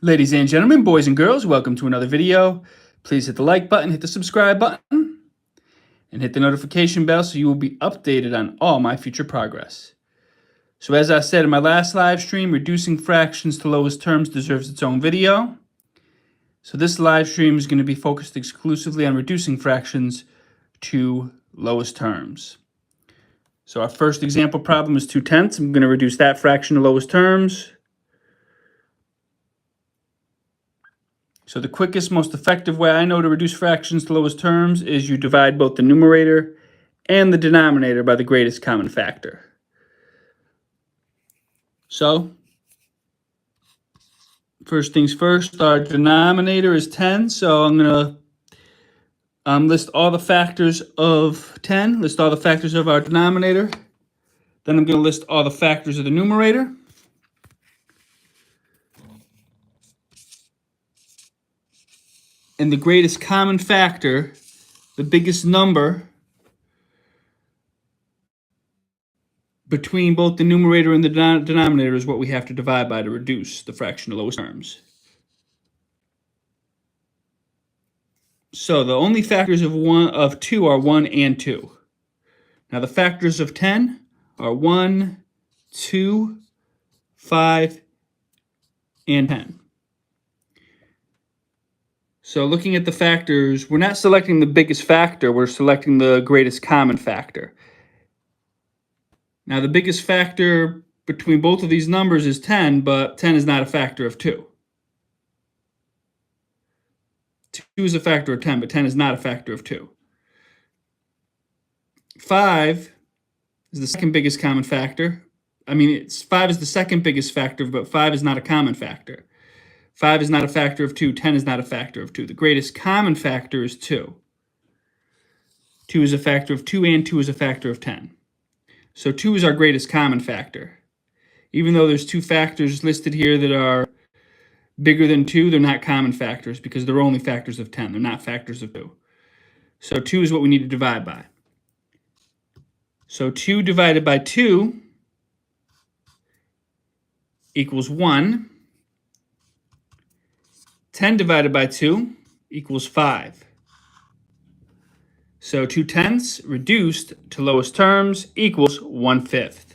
Ladies and gentlemen, boys and girls, welcome to another video. Please hit the like button, hit the subscribe button, and hit the notification bell so you will be updated on all my future progress. So as I said in my last live stream, reducing fractions to lowest terms deserves its own video. So this live stream is going to be focused exclusively on reducing fractions to lowest terms. So our first example problem is 2/10. I'm going to reduce that fraction to lowest terms. So the quickest, most effective way I know to reduce fractions to lowest terms is you divide both the numerator and the denominator by the greatest common factor. So, first things first, our denominator is 10, so I'm going to list all the factors of 10, list all the factors of our denominator. Then I'm going to list all the factors of the numerator. And the greatest common factor, the biggest number between both the numerator and the denominator, is what we have to divide by to reduce the fraction to lowest terms. So the only factors of 2 are 1 and 2. Now the factors of 10 are 1, 2, 5, and 10. So looking at the factors, we're not selecting the biggest factor, we're selecting the greatest common factor. Now the biggest factor between both of these numbers is 10, but 10 is not a factor of 2. 2 is a factor of 10, but 10 is not a factor of 2. 5 is the second biggest common factor. 5 is the second biggest factor, but 5 is not a common factor. 5 is not a factor of 2. 10 is not a factor of 2. The greatest common factor is 2. 2 is a factor of 2, and 2 is a factor of 10. So 2 is our greatest common factor. Even though there's 2 factors listed here that are bigger than 2, they're not common factors because they're only factors of 10. They're not factors of 2. So 2 is what we need to divide by. So 2 divided by 2 equals 1. 10 divided by 2 equals 5. So 2/10 reduced to lowest terms equals 1/5.